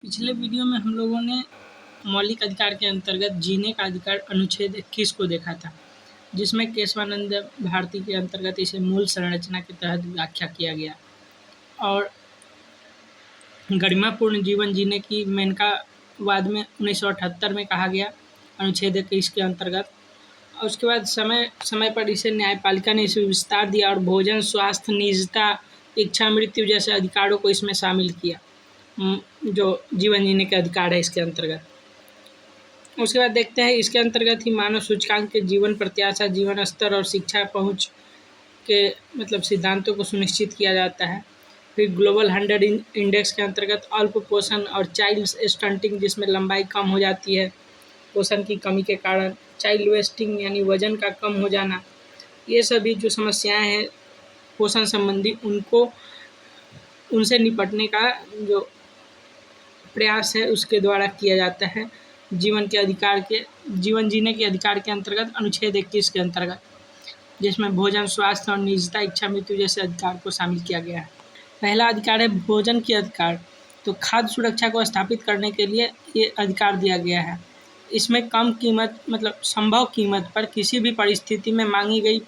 पिछले वीडियो में हम लोगों ने मौलिक अधिकार के अंतर्गत जीने का अधिकार अनुच्छेद 21 को देखा था, जिसमें केशवानंद भारती के अंतर्गत इसे मूल संरचना के तहत व्याख्या किया गया और गरिमापूर्ण जीवन जीने की मेनकावाद में 1978 में कहा गया अनुच्छेद 21 के अंतर्गत। और उसके बाद समय समय पर इसे न्यायपालिका ने इसे विस्तार दिया और भोजन, स्वास्थ्य, निजता, इच्छा मृत्यु जैसे अधिकारों को इसमें शामिल किया, जो जीवन जीने के अधिकार है इसके अंतर्गत। उसके बाद देखते हैं इसके अंतर्गत ही मानव सूचकांक के जीवन प्रत्याशा, जीवन स्तर और शिक्षा पहुंच के सिद्धांतों को सुनिश्चित किया जाता है। फिर ग्लोबल 100 इंडेक्स के अंतर्गत अल्प पोषण और चाइल्ड स्टंटिंग, जिसमें लंबाई कम हो जाती है पोषण की कमी के कारण, चाइल्ड वेस्टिंग यानी वजन का कम हो जाना, ये सभी जो समस्याएं हैं पोषण संबंधी उनसे निपटने का जो प्रयास है उसके द्वारा किया जाता है जीवन जीने के अधिकार के अंतर्गत अनुच्छेद 21 के अंतर्गत, जिसमें भोजन, स्वास्थ्य और निजता, इच्छा मृत्यु जैसे अधिकार को शामिल किया गया है। पहला अधिकार है भोजन के अधिकार। तो खाद्य सुरक्षा को स्थापित करने के लिए ये अधिकार दिया गया है। इसमें कम कीमत संभव कीमत पर किसी भी परिस्थिति में मांगी गई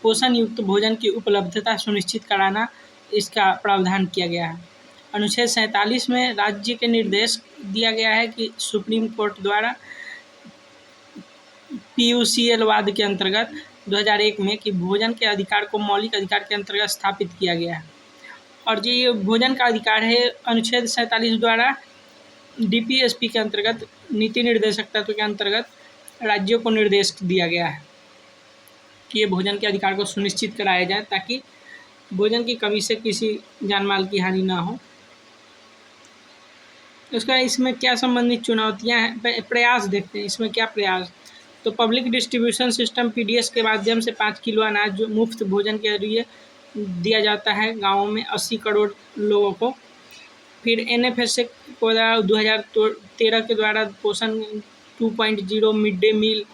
पोषण युक्त भोजन की उपलब्धता सुनिश्चित कराना इसका प्रावधान किया गया है। अनुच्छेद 47 में राज्य के निर्देश दिया गया है कि सुप्रीम कोर्ट द्वारा PUCL वाद के अंतर्गत 2001 में कि भोजन के अधिकार को मौलिक अधिकार के अंतर्गत स्थापित किया गया है। और ये भोजन का अधिकार है अनुच्छेद 47 द्वारा DPSP के अंतर्गत नीति निर्देशक तत्व के अंतर्गत राज्यों को निर्देश दिया गया है कि ये भोजन के अधिकार को सुनिश्चित कराया जाए ताकि भोजन की कमी से किसी जान माल की हानि ना हो। उसका इसमें क्या संबंधित चुनौतियां हैं, प्रयास देखते हैं इसमें क्या प्रयास। तो पब्लिक डिस्ट्रीब्यूशन सिस्टम PDS के माध्यम से 5 किलो अनाज जो मुफ्त भोजन के लिए दिया जाता है गाँवों में 80 करोड़ लोगों को। फिर NFSA को 2013 के द्वारा Poshan 2.0, mid day meal,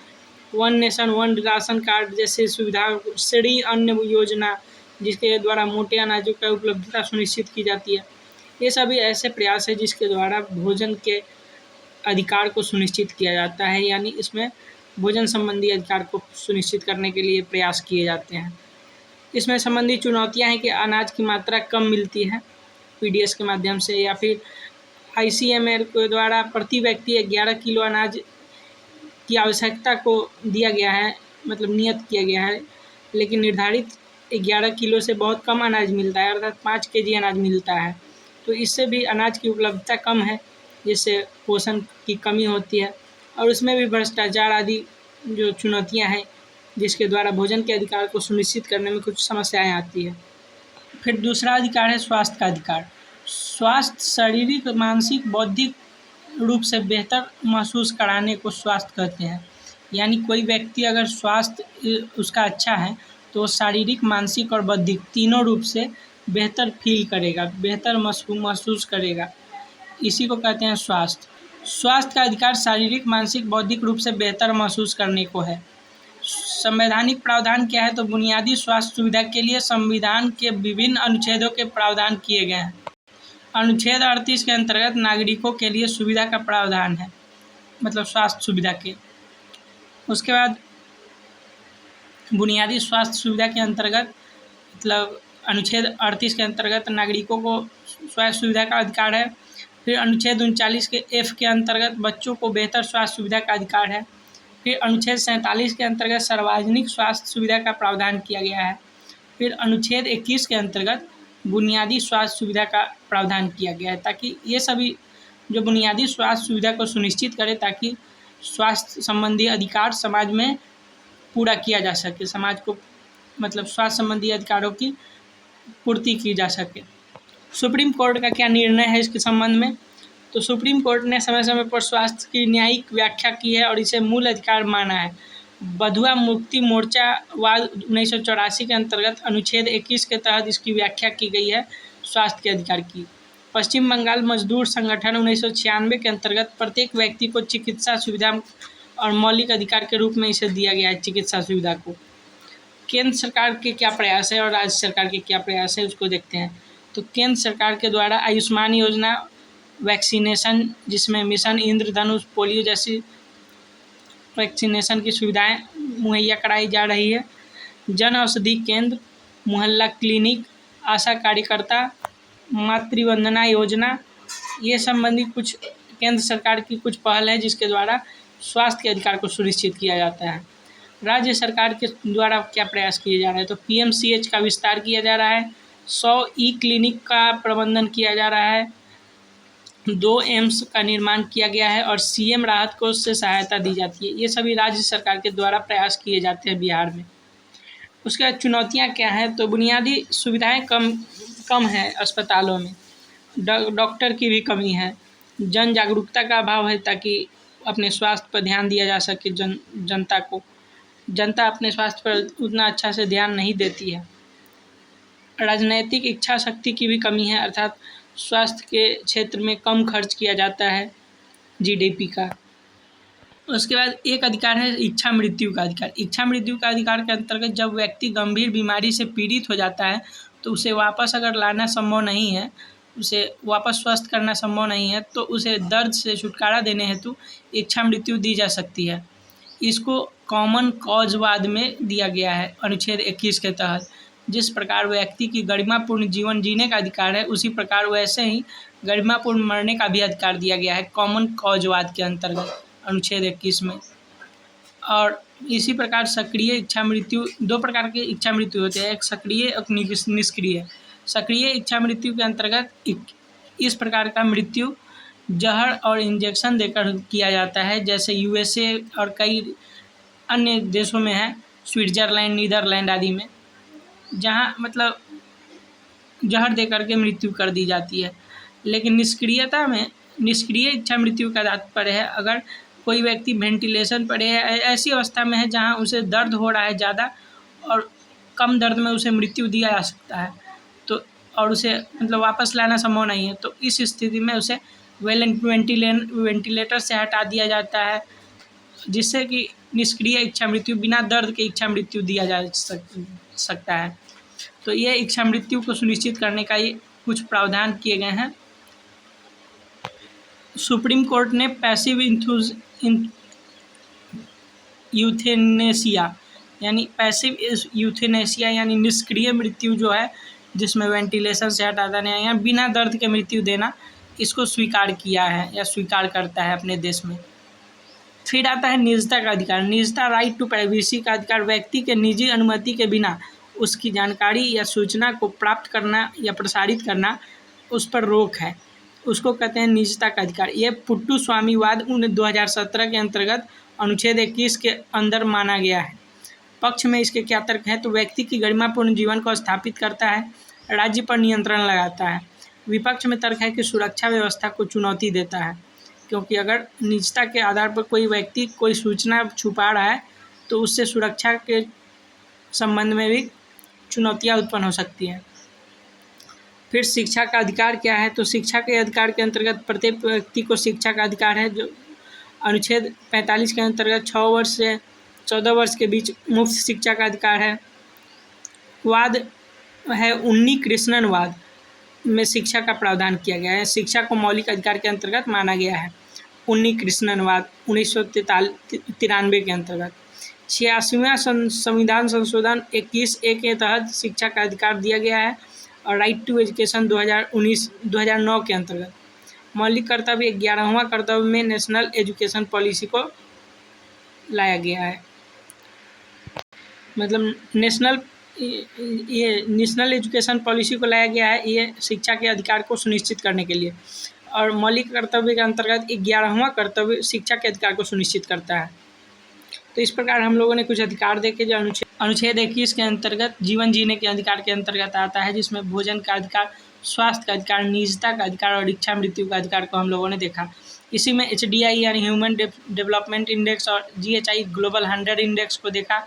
one nation one ration card जैसे सुविधा, श्रेणी अन्य योजना जिसके द्वारा मोटे अनाजों की उपलब्धता सुनिश्चित की जाती है। ये सभी ऐसे प्रयास है जिसके द्वारा भोजन के अधिकार को सुनिश्चित किया जाता है, यानी इसमें भोजन संबंधी अधिकार को सुनिश्चित करने के लिए प्रयास किए जाते हैं। इसमें संबंधित चुनौतियां हैं कि अनाज की मात्रा कम मिलती है PDS के माध्यम से, या फिर ICMR के द्वारा प्रति व्यक्ति 11 किलो अनाज की आवश्यकता को दिया गया है, नियत किया गया है, लेकिन निर्धारित 11 किलो से बहुत कम अनाज मिलता है, अर्थात 5 kg अनाज मिलता है। तो इससे भी अनाज की उपलब्धता कम है, जिससे पोषण की कमी होती है। और उसमें भी भ्रष्टाचार आदि जो चुनौतियां हैं जिसके द्वारा भोजन के अधिकार को सुनिश्चित करने में कुछ समस्याएं आती है। फिर दूसरा अधिकार है स्वास्थ्य का अधिकार। स्वास्थ्य शारीरिक, मानसिक, बौद्धिक रूप से बेहतर महसूस कराने को स्वास्थ्य कहते हैं। यानी कोई व्यक्ति अगर स्वास्थ्य उसका अच्छा है तो शारीरिक, मानसिक और बौद्धिक तीनों रूप से बेहतर फील करेगा, बेहतर महसूस करेगा। इसी को कहते हैं स्वास्थ्य। स्वास्थ्य का अधिकार शारीरिक, मानसिक, बौद्धिक रूप से बेहतर महसूस करने को है। संवैधानिक प्रावधान क्या है? तो बुनियादी स्वास्थ्य सुविधा के लिए संविधान के विभिन्न अनुच्छेदों के प्रावधान किए गए हैं। अनुच्छेद 38 के अंतर्गत नागरिकों के लिए सुविधा का प्रावधान है, स्वास्थ्य सुविधा के। उसके बाद बुनियादी स्वास्थ्य सुविधा के अंतर्गत अनुच्छेद 38 के अंतर्गत नागरिकों को स्वास्थ्य सुविधा का अधिकार है। फिर अनुच्छेद 39 के F के अंतर्गत बच्चों को बेहतर स्वास्थ्य सुविधा का अधिकार है। फिर अनुच्छेद 47 के अंतर्गत सार्वजनिक स्वास्थ्य सुविधा का प्रावधान किया गया है। फिर अनुच्छेद 21 के अंतर्गत बुनियादी स्वास्थ्य सुविधा का प्रावधान किया गया है, ताकि ये सभी जो बुनियादी स्वास्थ्य सुविधा को सुनिश्चित करे ताकि स्वास्थ्य संबंधी अधिकार समाज में पूरा किया जा सके, समाज को स्वास्थ्य संबंधी अधिकारों की पूर्ति की जा सके। सुप्रीम कोर्ट का क्या निर्णय है इसके संबंध में? तो सुप्रीम कोर्ट ने समय समय पर स्वास्थ्य की न्यायिक व्याख्या की है और इसे मूल अधिकार माना है। बधुआ मुक्ति मोर्चा वाद 1984 के अंतर्गत अनुच्छेद 21 के तहत इसकी व्याख्या की गई है स्वास्थ्य के अधिकार की। पश्चिम बंगाल मजदूर संगठन 1996 के अंतर्गत प्रत्येक व्यक्ति को चिकित्सा सुविधा और मौलिक अधिकार के रूप में इसे दिया गया है चिकित्सा सुविधा को। केंद्र सरकार के क्या प्रयास है और राज्य सरकार के क्या प्रयास है उसको देखते हैं। तो केंद्र सरकार के द्वारा आयुष्मान योजना वैक्सीनेशन, जिसमें मिशन इंद्रधनुष, पोलियो जैसी वैक्सीनेशन की सुविधाएं मुहैया कराई जा रही है। जन औषधि केंद्र, मोहल्ला क्लिनिक, आशा कार्यकर्ता, मातृवंदना योजना, ये संबंधी कुछ केंद्र सरकार की कुछ पहल है जिसके द्वारा स्वास्थ्य के अधिकार को सुनिश्चित किया जाता है। राज्य सरकार के द्वारा क्या प्रयास किए जा रहे हैं, तो PMCH का विस्तार किया जा रहा है, 100 ई-क्लिनिक का प्रबंधन किया जा रहा है, 2 एम्स का निर्माण किया गया है और CM राहत कोष से सहायता दी जाती है। ये सभी राज्य सरकार के द्वारा प्रयास किए जाते हैं बिहार में। उसके बाद चुनौतियाँ क्या हैं, तो बुनियादी सुविधाएं कम है अस्पतालों में, डॉक्टर की भी कमी है, जन जागरूकता का अभाव है ताकि अपने स्वास्थ्य पर ध्यान दिया जा सके। जनता अपने स्वास्थ्य पर उतना अच्छा से ध्यान नहीं देती है। राजनैतिक इच्छा शक्ति की भी कमी है, अर्थात स्वास्थ्य के क्षेत्र में कम खर्च किया जाता है GDP का। उसके बाद एक अधिकार है इच्छा मृत्यु का अधिकार। इच्छा मृत्यु का अधिकार के अंतर्गत जब व्यक्ति गंभीर बीमारी से पीड़ित हो जाता है तो उसे वापस अगर लाना संभव नहीं है, उसे वापस स्वस्थ करना संभव नहीं है, तो उसे दर्द से छुटकारा देने हेतु इच्छा मृत्यु दी जा सकती है। इसको कॉमन कॉजवाद में दिया गया है अनुच्छेद 21 के तहत। जिस प्रकार व्यक्ति की गरिमापूर्ण जीवन जीने का अधिकार है, उसी प्रकार वैसे ही गरिमापूर्ण मरने का भी अधिकार दिया गया है कॉमन कॉजवाद के अंतर्गत अनुच्छेद 21 में। और इसी प्रकार सक्रिय इच्छा मृत्यु, 2 प्रकार के इच्छा मृत्यु होते हैं, एक सक्रिय और निष्क्रिय। सक्रिय इच्छा मृत्यु के अंतर्गत इस प्रकार का मृत्यु जहर और इंजेक्शन देकर किया जाता है, जैसे USA और कई अन्य देशों में है, स्विट्जरलैंड, नीदरलैंड आदि में, जहाँ मतलब जहर देकर के मृत्यु कर दी जाती है। लेकिन निष्क्रिय इच्छा मृत्यु का तात्पर्य है अगर कोई व्यक्ति वेंटिलेशन पर है, ऐसी अवस्था में है जहाँ उसे दर्द हो रहा है ज़्यादा और कम दर्द में उसे मृत्यु दिया जा सकता है, तो और उसे मतलब वापस लाना संभव नहीं है, तो इस स्थिति में उसे वेंटिलेटर से हटा दिया जाता है, जिससे कि निष्क्रिय इच्छा मृत्यु, बिना दर्द के इच्छा मृत्यु दिया जा सकता है। तो ये इच्छा मृत्यु को सुनिश्चित करने का ये कुछ प्रावधान किए गए हैं। सुप्रीम कोर्ट ने पैसिव यूथेनेसिया यानी निष्क्रिय मृत्यु जो है, जिसमें वेंटिलेशन से हटाता नहीं है, बिना दर्द के मृत्यु देना, इसको स्वीकार किया है या स्वीकार करता है अपने देश में। फिर आता है निजता का अधिकार। निजता, राइट टू प्राइवेसी का अधिकार। व्यक्ति के निजी अनुमति के बिना उसकी जानकारी या सूचना को प्राप्त करना या प्रसारित करना, उस पर रोक है, उसको कहते हैं निजता का अधिकार। ये पुट्टू स्वामीवाद 2017 के अंतर्गत अनुच्छेद 21 के अंदर माना गया है। पक्ष में इसके क्या तर्क हैं, तो व्यक्ति की गरिमापूर्ण जीवन को स्थापित करता है, राज्य पर नियंत्रण लगाता है। विपक्ष में तर्क है कि सुरक्षा व्यवस्था को चुनौती देता है, क्योंकि अगर निजता के आधार पर कोई व्यक्ति कोई सूचना छुपा रहा है तो उससे सुरक्षा के संबंध में भी चुनौतियां उत्पन्न हो सकती हैं। फिर शिक्षा का अधिकार क्या है, तो शिक्षा के अधिकार के अंतर्गत प्रत्येक व्यक्ति को शिक्षा का अधिकार है, जो अनुच्छेद 45 के अंतर्गत 6 वर्ष से 14 वर्ष के बीच मुफ्त शिक्षा का अधिकार है। वाद है उन्नी कृष्णनवाद में शिक्षा का प्रावधान किया गया है। शिक्षा को मौलिक अधिकार के अंतर्गत माना गया है। उन्नी कृष्णनवाद 1993 के अंतर्गत। 86वां संविधान संशोधन 21A के तहत शिक्षा का अधिकार दिया गया है और राइट टू एजुकेशन 2009 के अंतर्गत। मौलिक कर्तव्य 11वां कर्तव्य में नेशनल एजुकेशन पॉलिसी को लाया गया है, मतलब नेशनल एजुकेशन पॉलिसी को लाया गया है, ये शिक्षा के अधिकार को सुनिश्चित करने के लिए। और मौलिक कर्तव्य के अंतर्गत 11वां कर्तव्य शिक्षा के अधिकार को सुनिश्चित करता है। तो इस प्रकार हम लोगों ने कुछ अधिकार देखे जो अनुच्छेद 21 के अंतर्गत जीवन जीने के अधिकार के अंतर्गत आता है, जिसमें भोजन का अधिकार, स्वास्थ्य का अधिकार, निजता का अधिकार और इच्छा मृत्यु का अधिकार को हम लोगों ने देखा। इसी में HDI यानी ह्यूमन डेवलपमेंट इंडेक्स और GHI ग्लोबल 100 इंडेक्स को देखा।